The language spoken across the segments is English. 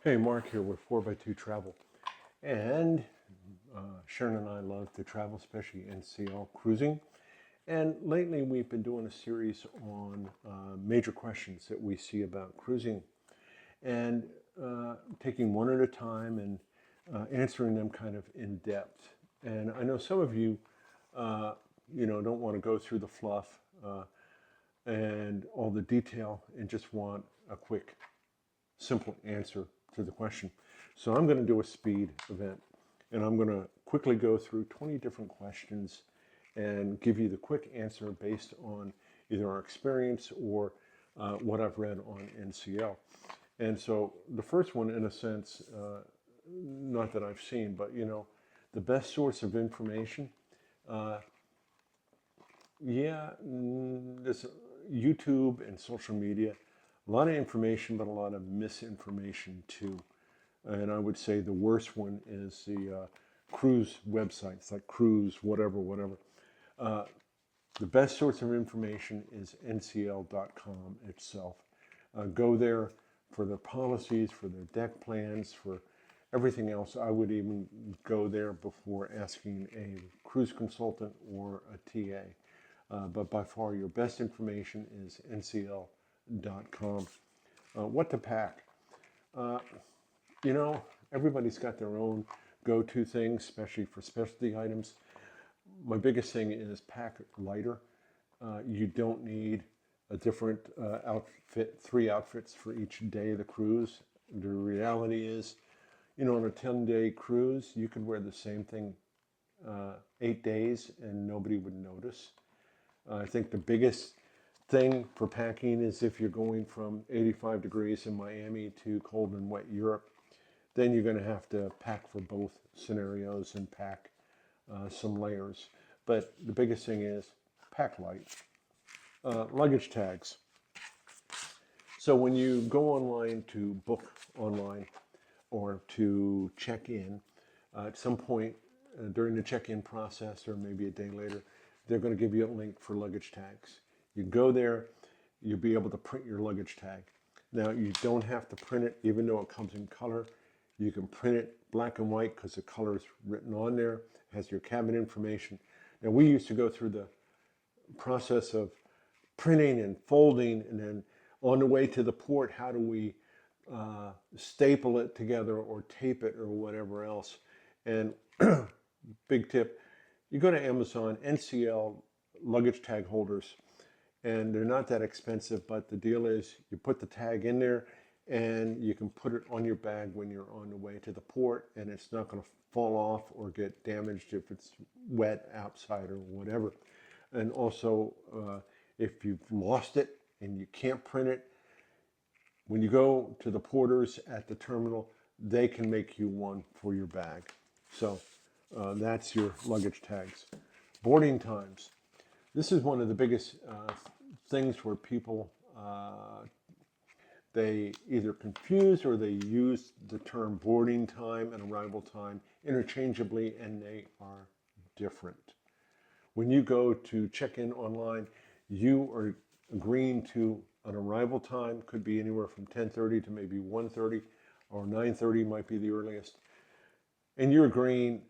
Hey, Mark here with 4x2 Travel. And Sharon and I love to travel, especially NCL cruising. And lately we've been doing a series on major questions that we see about cruising and taking one at a time and answering them kind of in depth. And I know some of you, uh, don't want to go through the fluff and all the detail and just want a quick simple answer to the question. So I'm going to do a speed event and I'm going to quickly go through 20 different questions and give you the quick answer based on either our experience or what I've read on NCL. And so the first one, in a sense, not that I've seen, but the best source of information, uh, there's YouTube and social media, a lot of information, but a lot of misinformation too. And I would say the worst one is the cruise websites, like cruise, whatever, whatever. Uh, the best source of information is ncl.com itself. Go there for their policies, for their deck plans, for everything else. I would even go there before asking a cruise consultant or a TA. But by far, your best information is ncl.com. What to pack? Uh, you know, everybody's got their own go-to things, especially for specialty items. My biggest thing is pack lighter. You don't need a different outfit, three outfits for each day of the cruise. The reality is, on a 10-day cruise, you could wear the same thing 8 days and nobody would notice. I think the biggest thing for packing is if you're going from 85 degrees in Miami to cold and wet Europe, then you're going to have to pack for both scenarios and pack some layers. But the biggest thing is pack light. Luggage tags. So when you go online to book online or to check in, at some point during the check-in process or maybe a day later, they're going to give you a link for luggage tags. You go there, you'll be able to print your luggage tag. Now, you don't have to print it, even though it comes in color. You can print it black and white because the color is written on there, it has your cabin information. Now, we used to go through the process of printing and folding, and then on the way to the port, how do we staple it together or tape it or whatever else. And big tip, you go to Amazon, NCL luggage tag holders, and they're not that expensive, but the deal is you put the tag in there and you can put it on your bag when you're on the way to the port, and it's not going to fall off or get damaged if it's wet outside or whatever. And also, if you've lost it and you can't print it, when you go to the porters at the terminal, they can make you one for your bag. So that's your luggage tags. Boarding times. This is one of the biggest things where people they either confuse or they use the term boarding time and arrival time interchangeably, and they are different. When you go to check in online, you are agreeing to an arrival time, could be anywhere from 10:30 to maybe 1:30, or 9:30 might be the earliest. And you're agreeing,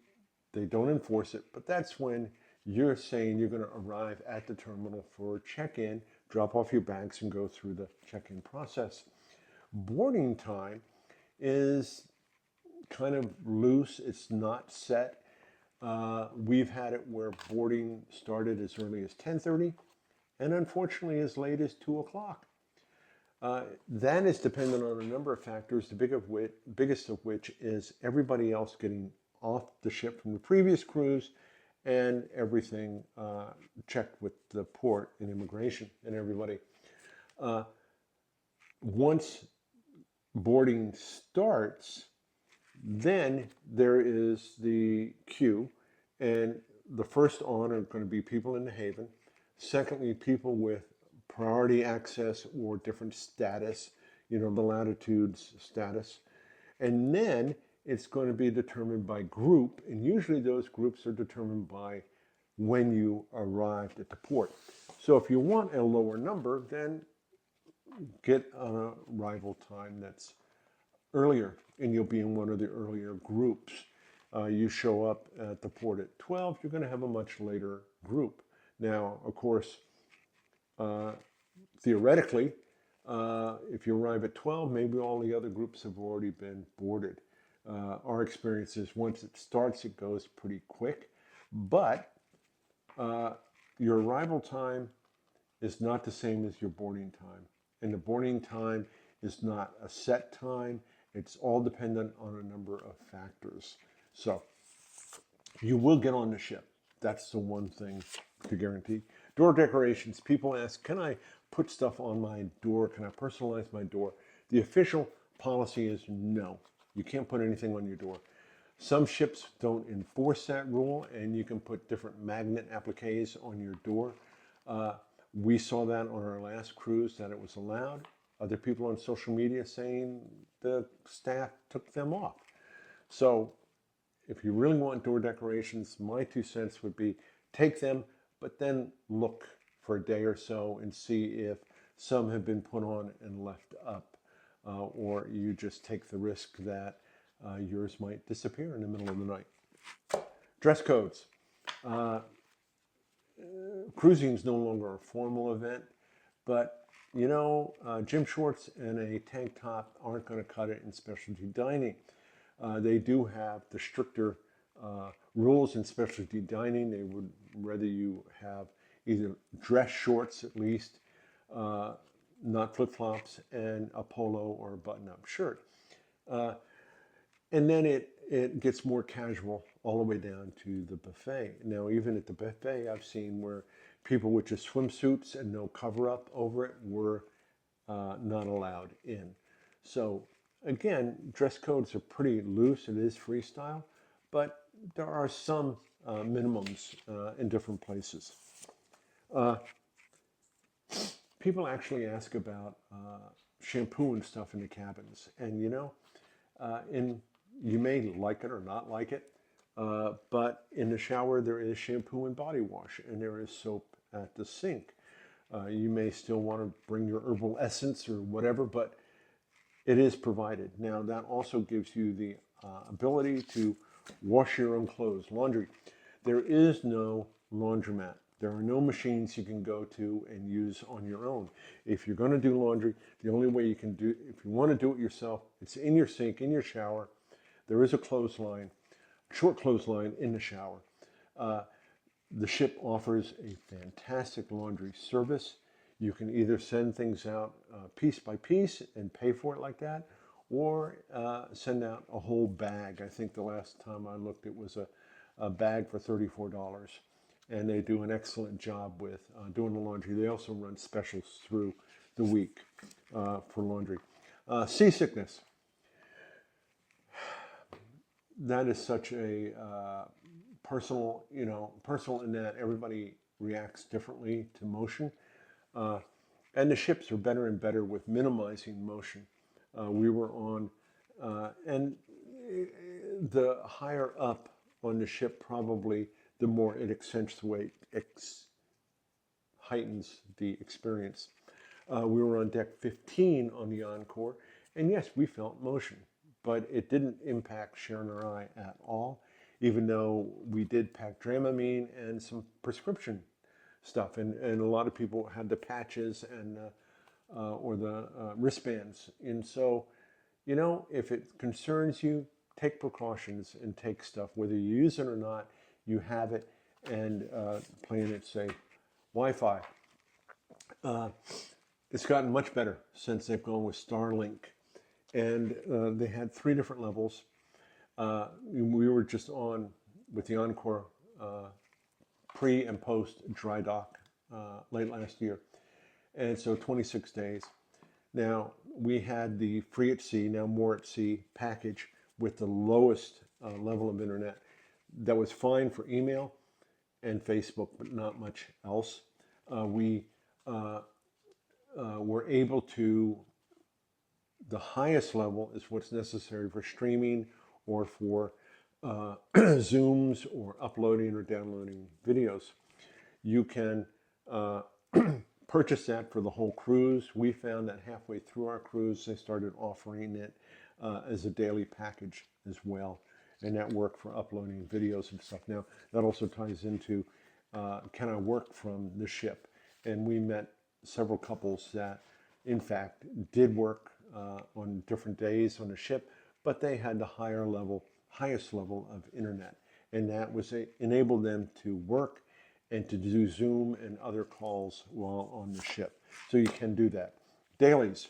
they don't enforce it, but that's when you're saying you're going to arrive at the terminal for check-in, drop off your bags, and go through the check-in process. Boarding time is kind of loose, it's not set. We've had it where boarding started as early as 10:30 and unfortunately as late as 2 o'clock. That is dependent on a number of factors, the biggest of which is everybody else getting off the ship from the previous cruise and everything checked with the port and immigration and everybody. Uh, Once boarding starts, then there is the queue, and the first on are going to be people in the haven. Secondly, people with priority access or different status, the latitudes status. And then it's going to be determined by group, and usually those groups are determined by when you arrived at the port. So if you want a lower number, then get an arrival time that's earlier, and you'll be in one of the earlier groups. You show up at the port at 12, you're going to have a much later group. Now, of course, theoretically, if you arrive at 12, maybe all the other groups have already been boarded. Our experience is once it starts, it goes pretty quick, but your arrival time is not the same as your boarding time. And the boarding time is not a set time. It's all dependent on a number of factors. So you will get on the ship. That's the one thing to guarantee. Door decorations. People ask, can I put stuff on my door? Can I personalize my door? The official policy is no. You can't put anything on your door. Some ships don't enforce that rule, and you can put different magnet appliques on your door. We saw that on our last cruise, that it was allowed. Other people on social media saying the staff took them off. So if you really want door decorations, my 2 cents would be take them, but then look for a day or so and see if some have been put on and left up, or you just take the risk that yours might disappear in the middle of the night. Dress codes. Cruising is no longer a formal event, but you know, gym shorts and a tank top aren't going to cut it in specialty dining. They do have the stricter rules in specialty dining. They would rather you have either dress shorts at least, not flip-flops, and a polo or a button-up shirt. And then it gets more casual all the way down to the buffet. Now, even at the buffet, I've seen where people with just swimsuits and no cover-up over it were not allowed in. So again, dress codes are pretty loose. It is freestyle, but there are some minimums in different places. People actually ask about shampoo and stuff in the cabins, and you know, you may like it or not like it, but in the shower there is shampoo and body wash, and there is soap at the sink. You may still want to bring your herbal essence or whatever, but it is provided. Now that also gives you the ability to wash your own clothes, laundry. There is no laundromat. There are no machines you can go to and use on your own. If you're going to do laundry, the only way you can do, if you want to do it yourself, it's in your sink, in your shower. There is a clothesline, short clothesline in the shower. The ship offers a fantastic laundry service. You can either send things out piece by piece and pay for it like that, or send out a whole bag. I think the last time I looked, it was a bag for $34. And they do an excellent job with doing the laundry. They also run specials through the week for laundry. Seasickness. That is such a personal in that everybody reacts differently to motion. And the ships are better and better with minimizing motion. We were on, and the higher up on the ship, probably the more it heightens the experience. We were on deck 15 on the Encore, and yes, we felt motion, but it didn't impact Sharon or I at all, even though we did pack Dramamine and some prescription stuff, and a lot of people had the patches and or the wristbands. And so, you know, if it concerns you, take precautions and take stuff, whether you use it or not. You have it, and playing it safe. Wi-Fi. It's gotten much better since they've gone with Starlink, and they had 3 different levels. We were just on with the Encore pre and post dry dock late last year, and so 26 days. Now we had the free at sea, now more at sea package with the lowest level of internet. That was fine for email and Facebook, but not much else. We were able to, the highest level is what's necessary for streaming or for Zooms or uploading or downloading videos. You can purchase that for the whole cruise. We found that halfway through our cruise, they started offering it as a daily package as well. And that worked for uploading videos and stuff. Now, that also ties into can I work from the ship? And we met several couples that, in fact, did work on different days on the ship, but they had the highest level of internet. And that was enabled them to work and to do Zoom and other calls while on the ship. So you can do that. Dailies.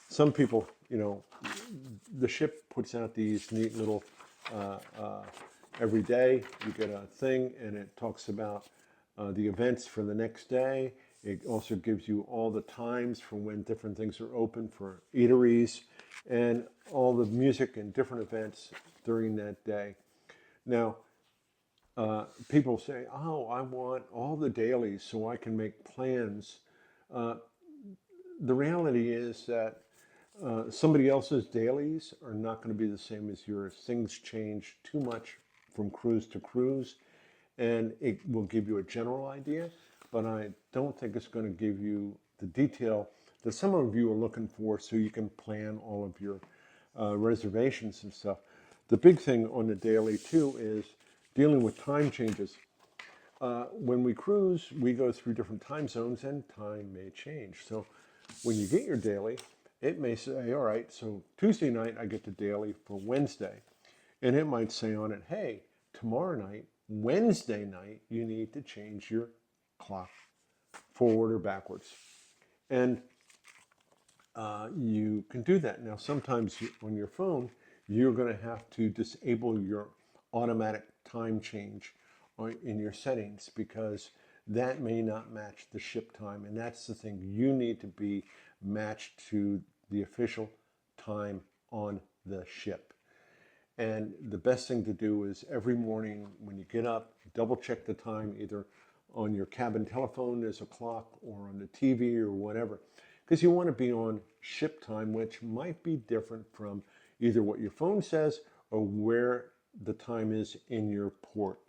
Some people, the ship puts out these neat little, every day you get a thing and it talks about the events for the next day. It also gives you all the times for when different things are open for eateries and all the music and different events during that day. Now, people say, oh, I want all the dailies so I can make plans. The reality is that somebody else's dailies are not going to be the same as yours. Things change too much from cruise to cruise, and it will give you a general idea, but I don't think it's going to give you the detail that some of you are looking for so you can plan all of your reservations and stuff. The big thing on the daily too is dealing with time changes. When we cruise, we go through different time zones and time may change. So when you get your daily, it may say, all right, so Tuesday night I get the daily for Wednesday. And it might say on it, hey, tomorrow night, Wednesday night, you need to change your clock forward or backwards. And you can do that. Now, sometimes on your phone, you're going to have to disable your automatic time change in your settings because that may not match the ship time. And that's the thing. You need to be matched to the official time on the ship. And the best thing to do is every morning when you get up, double check the time either on your cabin telephone, there's a clock, or on the TV or whatever. Because you want to be on ship time, which might be different from either what your phone says or where the time is in your port.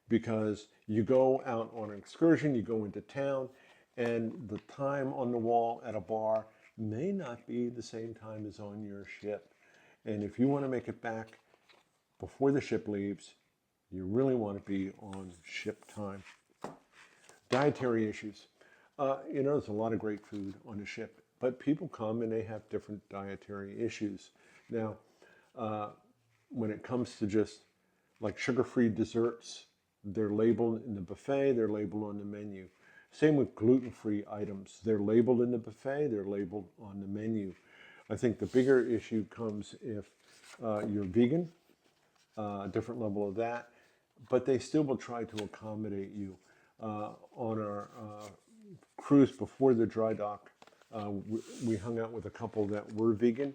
Because you go out on an excursion, you go into town, and the time on the wall at a bar may not be the same time as on your ship. And if you want to make it back before the ship leaves, you really want to be on ship time. Dietary issues. There's a lot of great food on the ship, but people come and they have different dietary issues. Now, when it comes to just like sugar-free desserts, they're labeled in the buffet, they're labeled on the menu. Same with gluten-free items. They're labeled in the buffet, they're labeled on the menu. I think the bigger issue comes if you're vegan, a different level of that, but they still will try to accommodate you. On our cruise before the dry dock, we hung out with a couple that were vegan,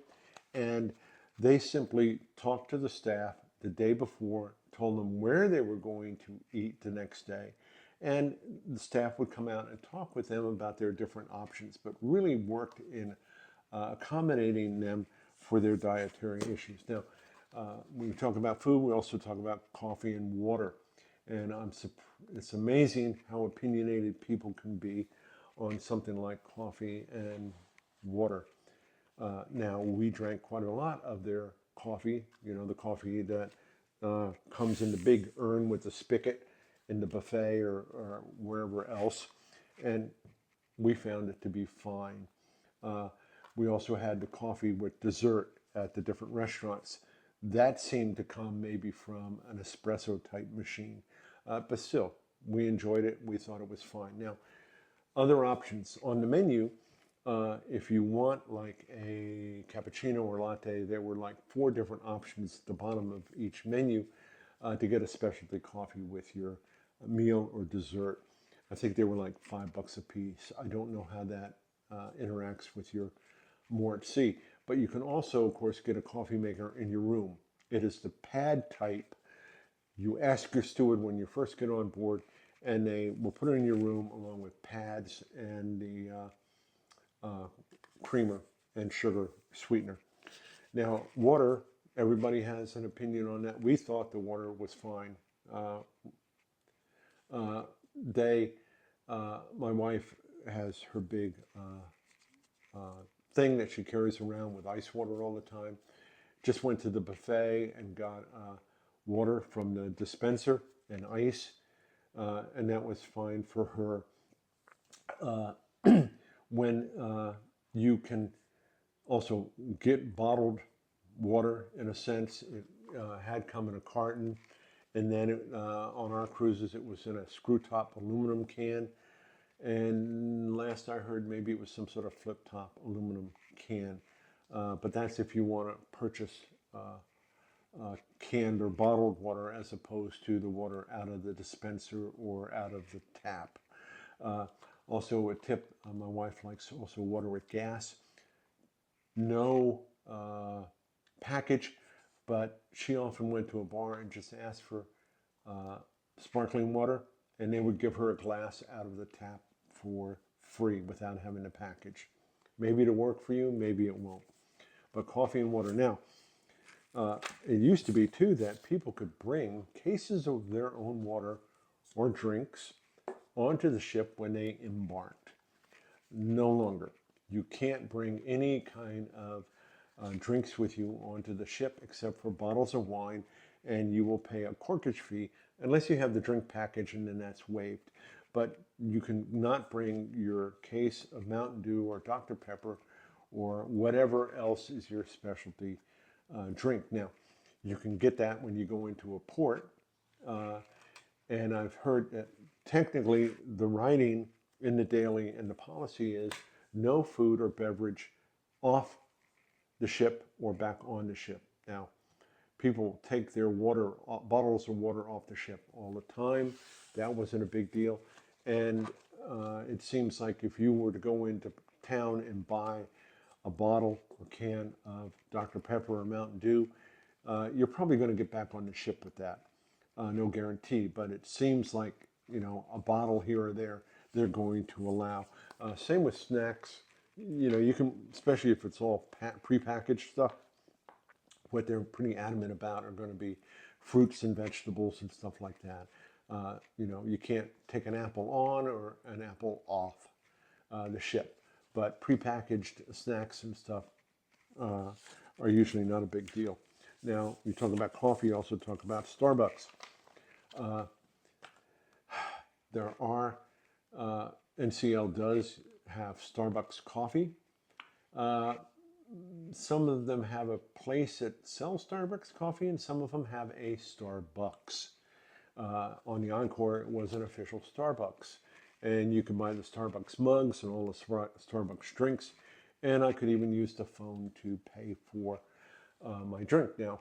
and they simply talked to the staff the day before, told them where they were going to eat the next day, and the staff would come out and talk with them about their different options, but really worked in accommodating them for their dietary issues. Now, when we talk about food, we also talk about coffee and water. And it's amazing how opinionated people can be on something like coffee and water. Now, we drank quite a lot of their coffee, the coffee that comes in the big urn with the spigot in the buffet or wherever else. And we found it to be fine. We also had the coffee with dessert at the different restaurants. That seemed to come maybe from an espresso type machine. But still, we enjoyed it. We thought it was fine. Now, other options on the menu, if you want like a cappuccino or latte, there were like 4 different options at the bottom of each menu to get a specialty coffee with your meal or dessert. I think they were like $5 a piece. I don't know how that interacts with your more at sea. But you can also, of course, get a coffee maker in your room. It is the pad type. You ask your steward when you first get on board, and they will put it in your room along with pads and the creamer and sugar sweetener. Now, water, everybody has an opinion on that. We thought the water was fine. My wife has her big thing that she carries around with ice water all the time. just went to the buffet and got water from the dispenser and ice, and that was fine for her. Uh, when you can also get bottled water, in a sense, it had come in a carton, and then on our cruises it was in a screw top aluminum can, and last I heard maybe it was some sort of flip top aluminum can. But that's if you want to purchase canned or bottled water as opposed to the water out of the dispenser or out of the tap. Uh, Also, a tip, my wife likes also water with gas. No package, but she often went to a bar and just asked for uh, sparkling water, and they would give her a glass out of the tap for free without having a package. Maybe it'll work for you, maybe it won't. But coffee and water. Now, it used to be too that people could bring cases of their own water or drinks onto the ship when they embarked. No longer. You can't bring any kind of drinks with you onto the ship except for bottles of wine, and you will pay a corkage fee unless you have the drink package, and then that's waived. But you can not bring your case of Mountain Dew or Dr. Pepper or whatever else is your specialty drink. Now, you can get that when you go into a port, and I've heard that technically the writing in the daily and the policy is no food or beverage off the ship or back on the ship. Now, people take their water, bottles of water off the ship all the time. That wasn't a big deal. And it seems like if you were to go into town and buy a bottle or can of Dr. Pepper or Mountain Dew, you're probably going to get back on the ship with that. No guarantee, but it seems like, a bottle here or there, they're going to allow. Same with snacks. You can, especially if it's all prepackaged stuff, what they're pretty adamant about are going to be fruits and vegetables and stuff like that. You can't take an apple on or an apple off the ship, but prepackaged snacks and stuff are usually not a big deal. Now, you talk about coffee, you also talk about Starbucks. There are, NCL does have Starbucks coffee. Some of them have a place that sells Starbucks coffee, and some of them have a Starbucks. On the Encore, it was an official Starbucks. And you can buy the Starbucks mugs and all the Starbucks drinks. And I could even use the phone to pay for my drink. Now,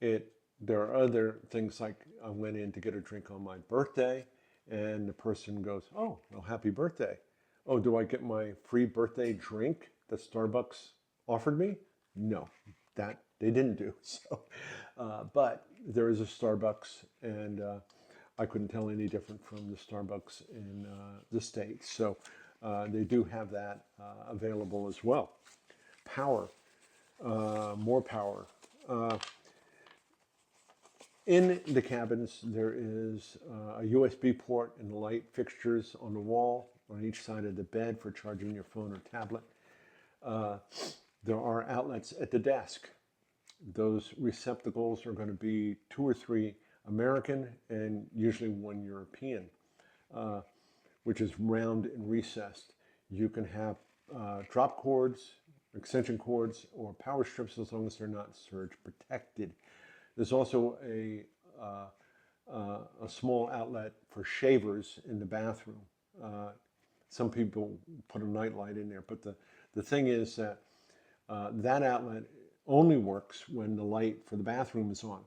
there are other things like I went in to get a drink on my birthday, and the person goes, "Oh, well, happy birthday. Oh, do I get my free birthday drink that Starbucks offered me?" No, that they didn't do. So, but there is a Starbucks, and I couldn't tell any different from the Starbucks in the States. So they do have that available as well. Power, more power. In the cabins, there is a USB port and light fixtures on the wall on each side of the bed for charging your phone or tablet. There are outlets at the desk. Those receptacles are going to be 2 or 3 American and usually 1 European, which is round and recessed. You can have drop cords, extension cords, or power strips as long as they're not surge protected. There's also a small outlet for shavers in the bathroom. Some people put a nightlight in there, but the thing is that that outlet only works when the light for the bathroom is on.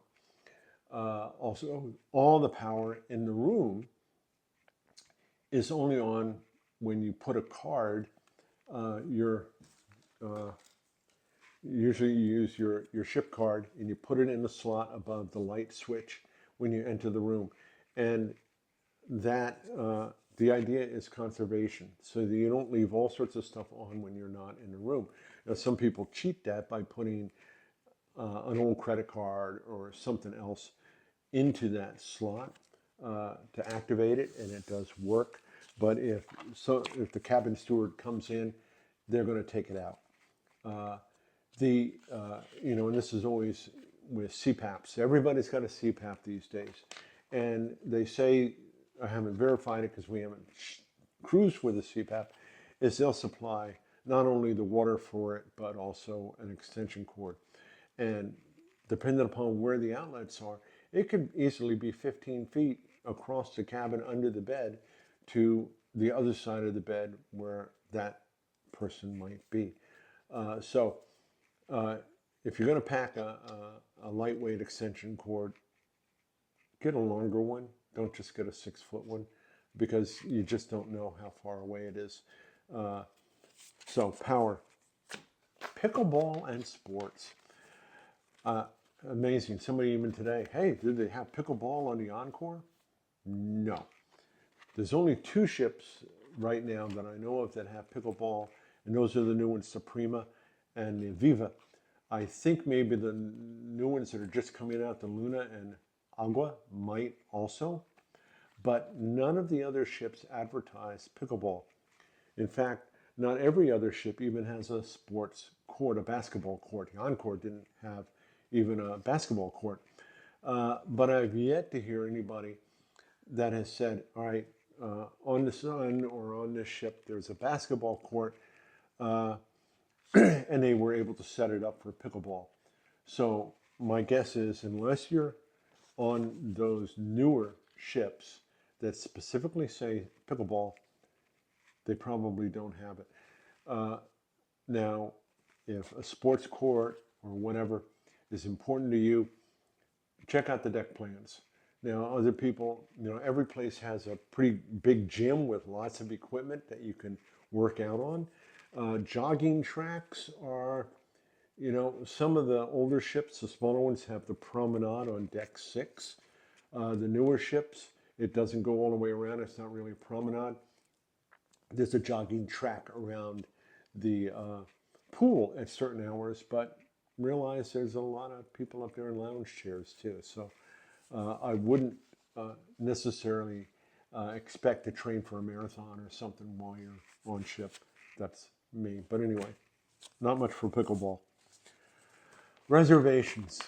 Also, all the power in the room is only on when you put a card. Usually you use your ship card and you put it in the slot above the light switch when you enter the room. And that the idea is conservation, so that you don't leave all sorts of stuff on when you're not in the room. Now, some people cheat that by putting an old credit card or something else into that slot to activate it, and it does work. But if the cabin steward comes in, they're going to take it out. and this is always with CPAPs. Everybody's got a CPAP these days. And they say, I haven't verified it because we haven't cruised with a CPAP, is they'll supply not only the water for it, but also an extension cord. And depending upon where the outlets are, it could easily be 15 feet across the cabin under the bed to the other side of the bed where that person might be. So if you're going to pack a lightweight extension cord, get a longer one. Don't just get a 6-foot one because you just don't know how far away it is. So power. Pickleball and sports. Amazing. Somebody even today, hey, did they have pickleball on the Encore? No. There's only 2 ships right now that I know of that have pickleball, and those are the new ones, Suprema and the Viva. I think maybe the new ones that are just coming out, the Luna and Agua, might also, but none of the other ships advertise pickleball. In fact, not every other ship even has a sports court, a basketball court. The Encore didn't have even a basketball court. But I've yet to hear anybody that has said, all right, on the Sun or on this ship, there's a basketball court, and they were able to set it up for pickleball. So my guess is, unless you're on those newer ships that specifically say pickleball, they probably don't have it. Now, if a sports court or whatever is important to you, check out the deck plans. Now, other people, every place has a pretty big gym with lots of equipment that you can work out on. Jogging tracks are, some of the older ships, the smaller ones, have the promenade on deck 6. The newer ships, it doesn't go all the way around. It's not really a promenade. There's a jogging track around the pool at certain hours, but realize there's a lot of people up there in lounge chairs too. So I wouldn't necessarily expect to train for a marathon or something while you're on ship. That's me. But anyway, not much for pickleball. Reservations.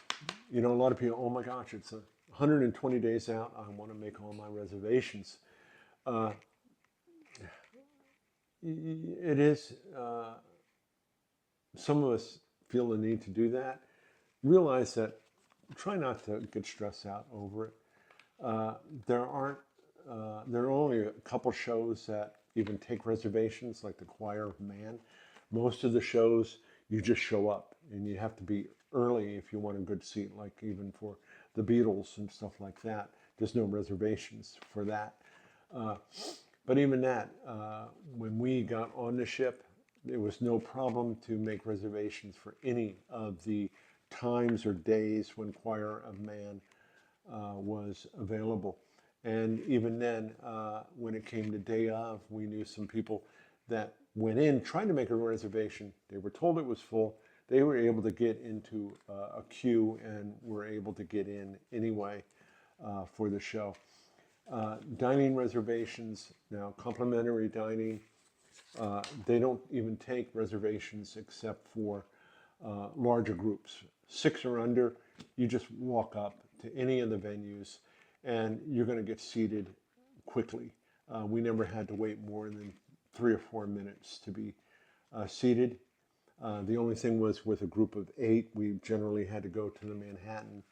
A lot of people, oh my gosh, it's 120 days out. I want to make all my reservations. It is, some of us feel the need to do that. Realize that, try not to get stressed out over it. There are only a couple shows that even take reservations, like the Choir of Man. Most of the shows, you just show up, and you have to be early if you want a good seat, like even for the Beatles and stuff like that. There's no reservations for that. But even that, when we got on the ship, there was no problem to make reservations for any of the times or days when Choir of Man was available. And even then, when it came to day of, we knew some people that went in trying to make a reservation. They were told it was full. They were able to get into a queue and were able to get in anyway for the show. Dining reservations, now complimentary dining, they don't even take reservations except for larger groups. 6 or under, you just walk up to any of the venues and you're going to get seated quickly. We never had to wait more than 3 or 4 minutes to be seated. The only thing was with a group of 8, we generally had to go to the Manhattan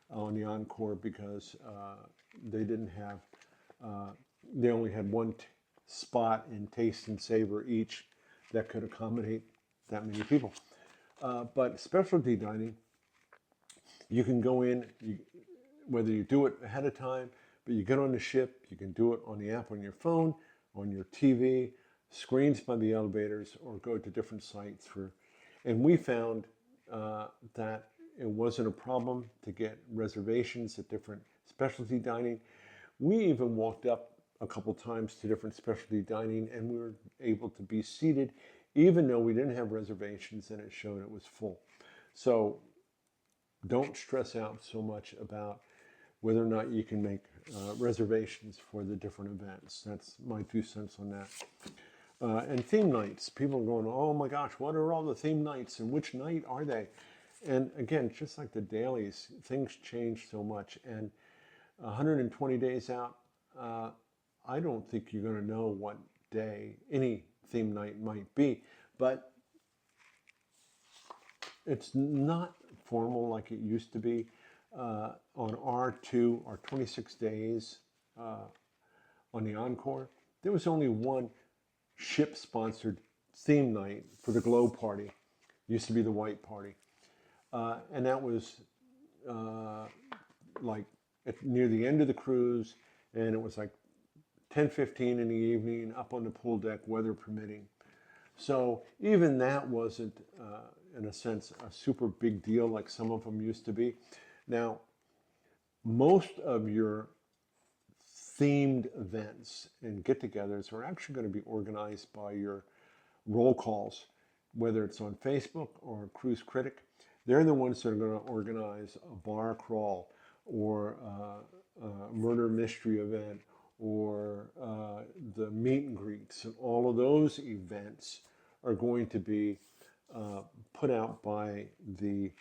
on the Encore because they didn't have, they only had one spot in Taste and Savor each that could accommodate that many people. But specialty dining, you can go in, whether you do it ahead of time, but you get on the ship, you can do it on the app on your phone, on your TV, screens by the elevators, or go to different sites and we found that it wasn't a problem to get reservations at different specialty dining. We even walked up a couple times to different specialty dining and we were able to be seated even though we didn't have reservations and it showed it was full. So don't stress out so much about whether or not you can make reservations for the different events. That's my 2 cents on that. And theme nights. People are going, oh my gosh, what are all the theme nights and which night are they? And again, just like the dailies, things change so much. And 120 days out, I don't think you're going to know what day any theme night might be. But it's not formal like it used to be. On our 26 days on the Encore, there was only one ship-sponsored theme night for the Glow Party. It used to be the White Party. And that was like near the end of the cruise, and it was like 10:15 in the evening up on the pool deck, weather permitting. So even that wasn't, in a sense, a super big deal like some of them used to be. Now, most of your themed events and get-togethers are actually going to be organized by your roll calls, whether it's on Facebook or Cruise Critic. They're the ones that are going to organize a bar crawl or a murder mystery event or the meet and greets. And all of those events are going to be put out by the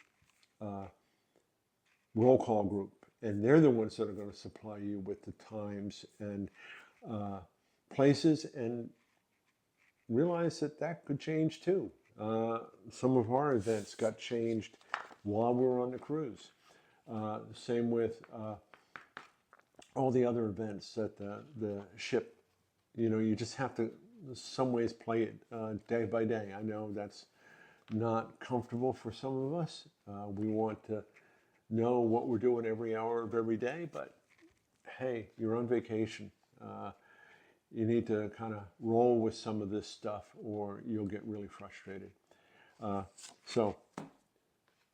roll call group. And they're the ones that are going to supply you with the times and places, and realize that that could change too. Some of our events got changed while we were on the cruise. Same with all the other events that the ship, you just have to, in some ways, play it day by day. I know that's not comfortable for some of us. We want to know what we're doing every hour of every day, but hey, you're on vacation. You need to kind of roll with some of this stuff or you'll get really frustrated. So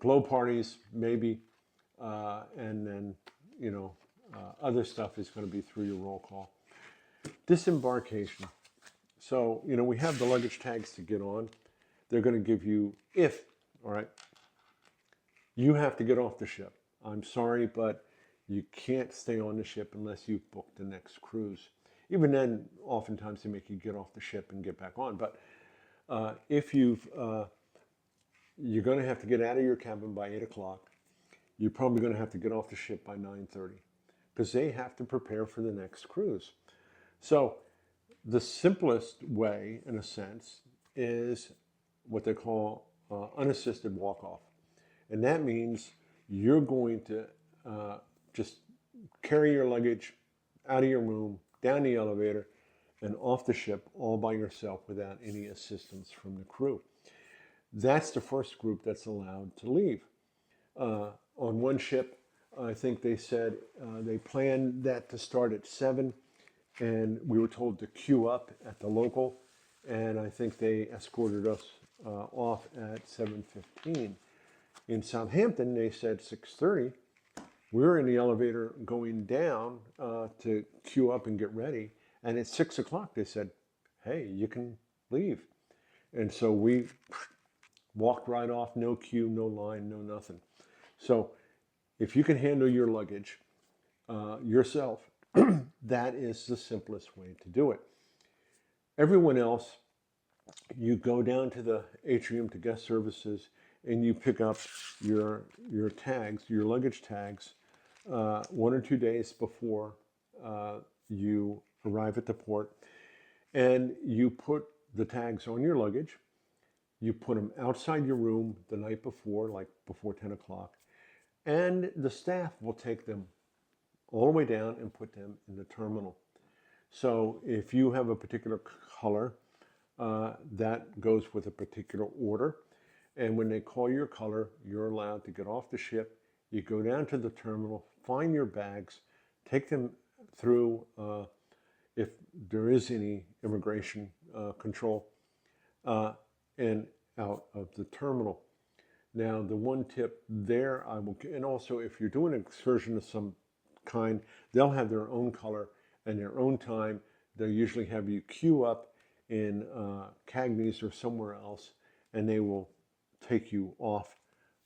glow parties, maybe, and then, other stuff is going to be through your roll call. Disembarkation. So, we have the luggage tags to get on. They're going to give you, all right, you have to get off the ship. I'm sorry, but you can't stay on the ship unless you've booked the next cruise. Even then, oftentimes they make you get off the ship and get back on. But if you're going to have to get out of your cabin by 8 o'clock. You're probably going to have to get off the ship by 9:30 because they have to prepare for the next cruise. So the simplest way, in a sense, is what they call unassisted walk-off. And that means you're going to just carry your luggage out of your room, down the elevator, and off the ship all by yourself without any assistance from the crew. That's the first group that's allowed to leave. On one ship, I think they said they planned that to start at 7, and we were told to queue up at the local, and I think they escorted us off at 7:15. In Southampton, they said 6:30. We were in the elevator going down to queue up and get ready, and at 6 o'clock they said, hey, you can leave. And so we walked right off, no queue, no line, no nothing. So if you can handle your luggage yourself, that is the simplest way to do it. Everyone else, you go down to the atrium to guest services and you pick up your tags, your luggage tags, 1 or 2 days before you arrive at the port. And you put the tags on your luggage. You put them outside your room the night before, like before 10 o'clock. And the staff will take them all the way down and put them in the terminal. So if you have a particular color, that goes with a particular order. And when they call your color, you're allowed to get off the ship. You go down to the terminal, find your bags, take them through, if there is any immigration control, and out of the terminal. Now, the one tip there, and also if you're doing an excursion of some kind, they'll have their own color and their own time. They'll usually have you queue up in Cagney's or somewhere else, and they will take you off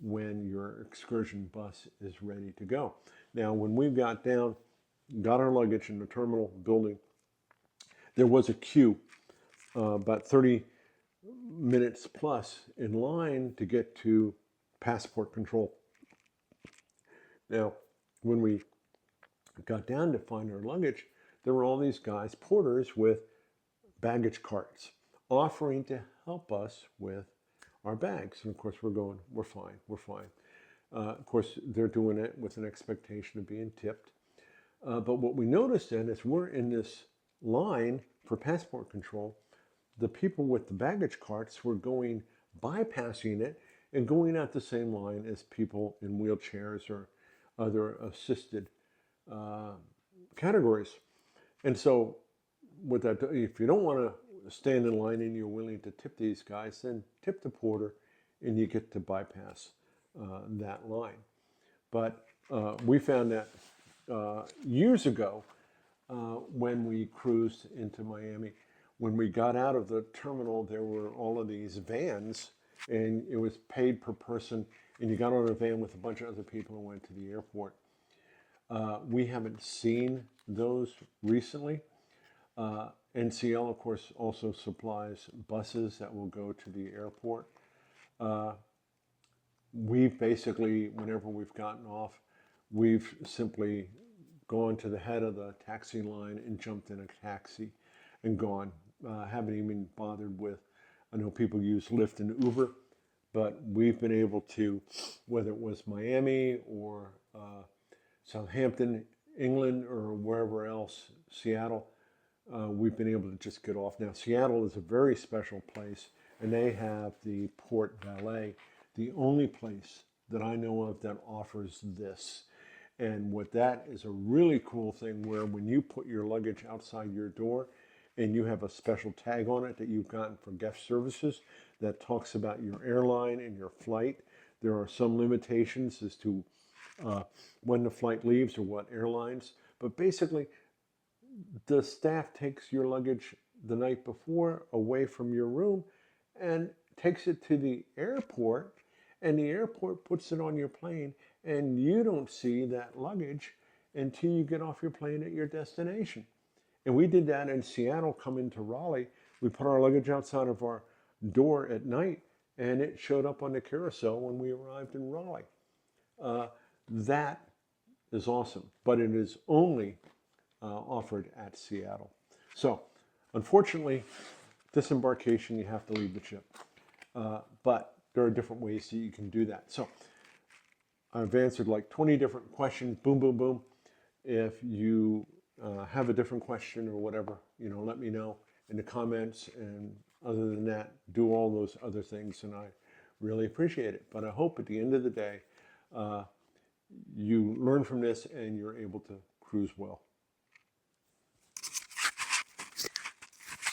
when your excursion bus is ready to go. Now, when we got our luggage in the terminal building, there was a queue about 30 minutes plus in line to get to passport control. Now, when we got down to find our luggage, there were all these guys, porters with baggage carts, offering to help us with our bags. And of course, we're going, we're fine, we're fine. Of course, they're doing it with an expectation of being tipped. But what we noticed then is we're in this line for passport control. The people with the baggage carts were going, bypassing it and going out the same line as people in wheelchairs or other assisted categories. And so, with that, if you don't want to stand in line and you're willing to tip these guys, then tip the porter, and you get to bypass that line. But we found that years ago when we cruised into Miami. When we got out of the terminal, there were all of these vans, and it was paid per person, and you got on a van with a bunch of other people and went to the airport. We haven't seen those recently. NCL, of course, also supplies buses that will go to the airport. We've basically, whenever we've gotten off, we've simply gone to the head of the taxi line and jumped in a taxi and gone. Haven't even bothered with, I know people use Lyft and Uber, but we've been able to, whether it was Miami or Southampton, England, or wherever else, Seattle, we've been able to just get off. Now, Seattle is a very special place, and they have the Port Valet, the only place that I know of that offers this. And what that is a really cool thing where when you put your luggage outside your door and you have a special tag on it that you've gotten for guest services that talks about your airline and your flight, there are some limitations as to when the flight leaves or what airlines. But basically, the staff takes your luggage the night before away from your room and takes it to the airport, and the airport puts it on your plane, and you don't see that luggage until you get off your plane at your destination. And we did that in Seattle coming to Raleigh. We put our luggage outside of our door at night, and it showed up on the carousel when we arrived in Raleigh. That is awesome, but it is only offered at Seattle. So, unfortunately, disembarkation, you have to leave the ship. But there are different ways that you can do that. So, I've answered like 20 different questions, boom, boom, boom. If you have a different question or whatever, let me know in the comments. And other than that, do all those other things, and I really appreciate it. But I hope at the end of the day, you learn from this and you're able to cruise well.